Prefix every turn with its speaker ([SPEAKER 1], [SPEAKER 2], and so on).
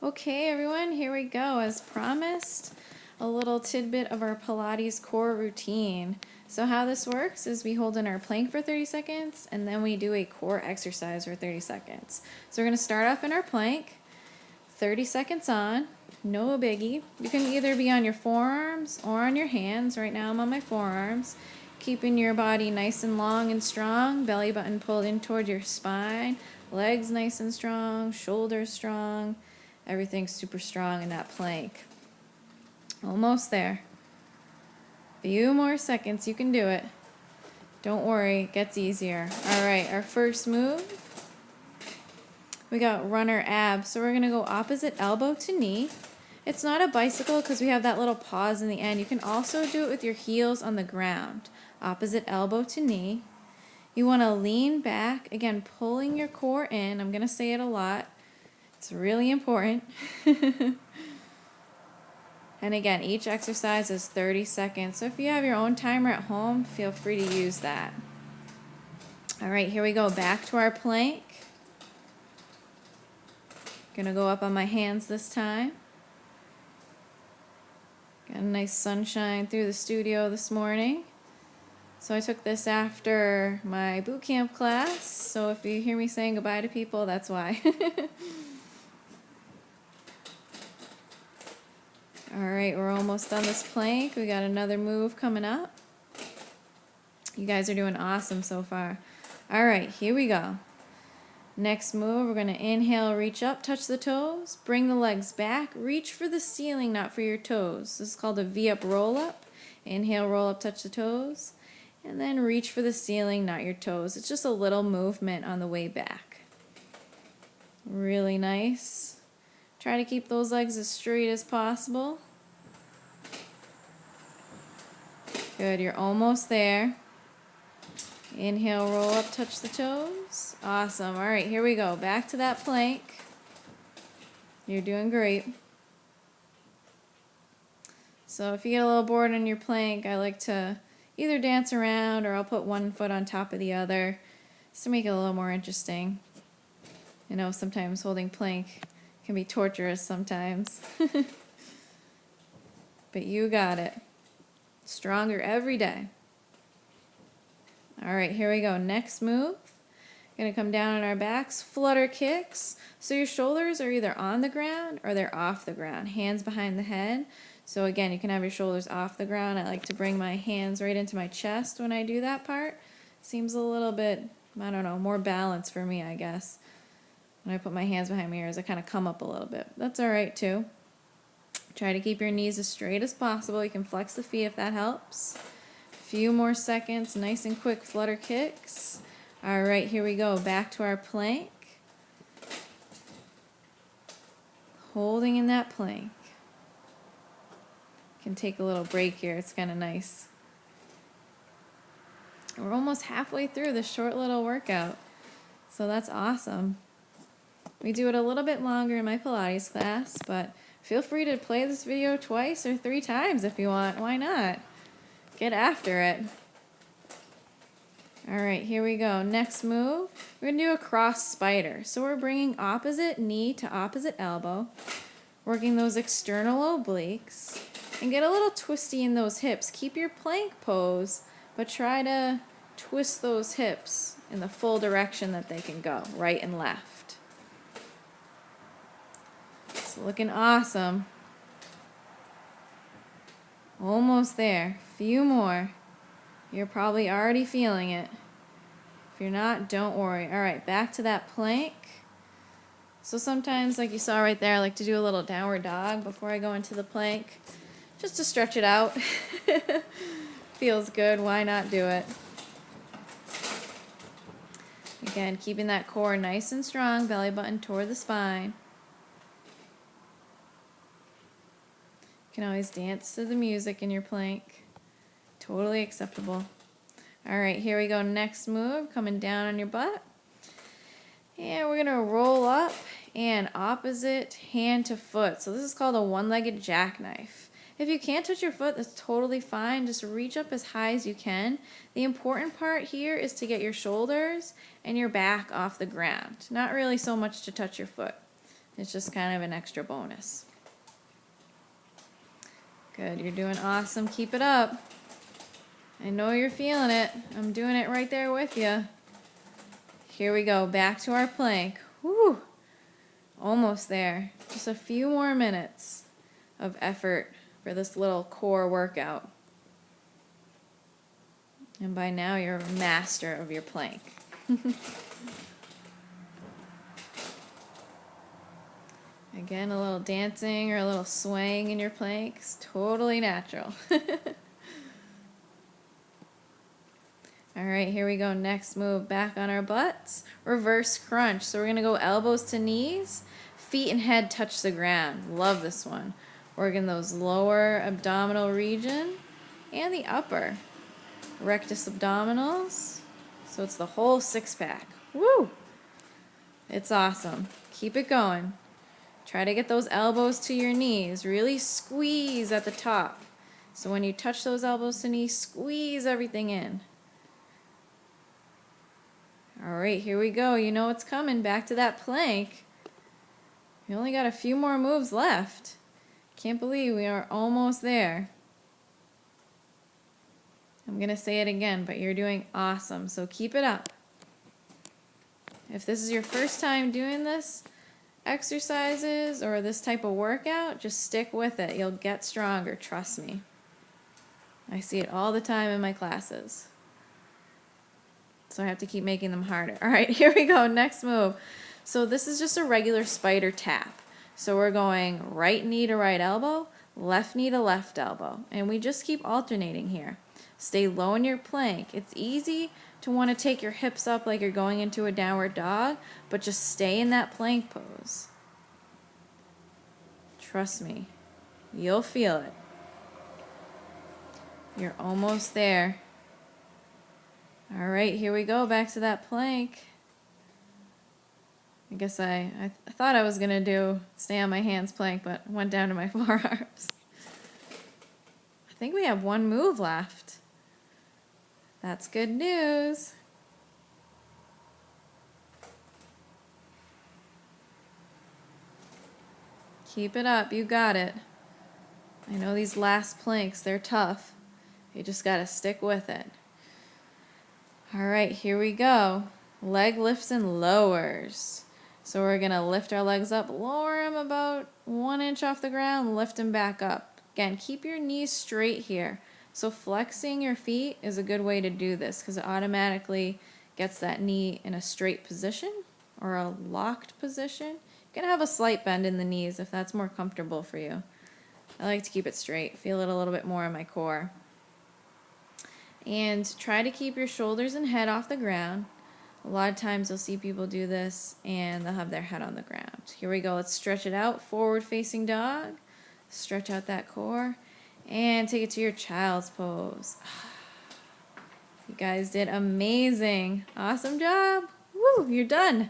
[SPEAKER 1] Okay, everyone, here we go. As promised, a little tidbit of our Pilates core routine. So how this works is we hold in our plank for 30 seconds and then we do a core exercise for 30 seconds. So we're going to start off in our plank, 30 seconds on, no biggie. You can either be on your forearms or on your hands. Right now I'm on my forearms. Keeping your body nice and long and strong, belly button pulled in toward your spine, legs nice and strong, shoulders strong. Everything's super strong in that plank. Almost there. Few more seconds, you can do it. Don't worry, it gets easier. All right, our first move, we got runner abs. So we're gonna go opposite elbow to knee. It's not a bicycle because we have that little pause in the end. You can also do it with your heels on the ground. Opposite elbow to knee. You wanna lean back, again, pulling your core in. I'm gonna say it a lot. It's really important. And again, each exercise is 30 seconds. So if you have your own timer at home, feel free to use that. All right, here we go. Back to our plank. Gonna go up on my hands this time. Got a nice sunshine through the studio this morning. So I took this after my boot camp class. So if you hear me saying goodbye to people, that's why. All right, we're almost done this plank. We got another move coming up. You guys are doing awesome so far. All right, here we go. Next move, we're gonna inhale, reach up, touch the toes, bring the legs back, reach for the ceiling, not for your toes. This is called a V-up roll-up. Inhale, roll up, touch the toes, and then reach for the ceiling, not your toes. It's just a little movement on the way back. Really nice. Try to keep those legs as straight as possible. Good, you're almost there. Inhale, roll up, touch the toes. Awesome. All right, here we go. Back to that plank. You're doing great. So if you get a little bored on your plank, I like to either dance around or I'll put one foot on top of the other just to make it a little more interesting. You know, sometimes holding plank can be torturous sometimes. But you got it. Stronger every day. All right, here we go. Next move. Gonna come down on our backs, flutter kicks. So your shoulders are either on the ground or they're off the ground. Hands behind the head. So again, you can have your shoulders off the ground. I like to bring my hands right into my chest when I do that part. Seems a little bit, I don't know, more balance for me, I guess. When I put my hands behind my ears, I kind of come up a little bit. That's all right too. Try to keep your knees as straight as possible. You can flex the feet if that helps. Few more seconds, nice and quick flutter kicks. All right, here we go. Back to our plank. Holding in that plank. Can take a little break here. It's kind of nice. We're almost halfway through this short little workout. So that's awesome. We do it a little bit longer in my Pilates class, but feel free to play this video twice or 3 times if you want. Why not? Get after it. All right, here we go. Next move, we're gonna do a cross spider. So we're bringing opposite knee to opposite elbow, working those external obliques, and get a little twisty in those hips. Keep your plank pose, but try to twist those hips in the full direction that they can go, right and left. It's looking awesome. Almost there. Few more. You're probably already feeling it. If you're not, don't worry. All right, back to that plank. So sometimes, like you saw right there, I like to do a little downward dog before I go into the plank, just to stretch it out. Feels good. Why not do it? Again, keeping that core nice and strong, belly button toward the spine. You can always dance to the music in your plank. Totally acceptable. All right, here we go. Next move, coming down on your butt. And we're gonna roll up and opposite hand to foot. So this is called a one-legged jackknife. If you can't touch your foot, that's totally fine. Just reach up as high as you can. The important part here is to get your shoulders and your back off the ground. Not really so much to touch your foot. It's just kind of an extra bonus. Good, you're doing awesome. Keep it up. I know you're feeling it. I'm doing it right there with you. Here we go, back to our plank. Whew, almost there. Just a few more minutes of effort for this little core workout. And by now you're a master of your plank. Again, a little dancing or a little swaying in your plank is totally natural. All right, here we go. Next move, back on our butts. Reverse crunch. So we're going to go elbows to knees, feet and head touch the ground. Love this one. Working those lower abdominal region and the upper. Rectus abdominals. So it's the whole six-pack. Woo! It's awesome. Keep it going. Try to get those elbows to your knees. Really squeeze at the top. So when you touch those elbows to knees, squeeze everything in. All right, here we go. You know what's coming. Back to that plank. We only got a few more moves left. Can't believe we are almost there. I'm going to say it again, but you're doing awesome. So keep it up. If this is your first time doing this exercises or this type of workout, just stick with it. You'll get stronger, trust me. I see it all the time in my classes. So I have to keep making them harder. All right, here we go. Next move. So this is just a regular spider tap. So we're going right knee to right elbow, left knee to left elbow. And we just keep alternating here. Stay low in your plank. It's easy to want to take your hips up like you're going into a downward dog, but just stay in that plank pose. Trust me, you'll feel it. You're almost there. All right, here we go, back to that plank. I guess I thought I was going to stay on my hands plank, but went down to my forearms. I think we have one move left. That's good news. Keep it up, you got it. I know these last planks, they're tough. You just got to stick with it. All right, here we go. Leg lifts and lowers. So we're going to lift our legs up, lower them about 1 inch off the ground, lift them back up. Again, keep your knees straight here. So flexing your feet is a good way to do this because it automatically gets that knee in a straight position or a locked position. You can have a slight bend in the knees if that's more comfortable for you. I like to keep it straight, feel it a little bit more in my core. And try to keep your shoulders and head off the ground. A lot of times you'll see people do this and they'll have their head on the ground. Here we go, let's stretch it out, forward facing dog. Stretch out that core. And take it to your child's pose. You guys did amazing. Awesome job. Woo, you're done.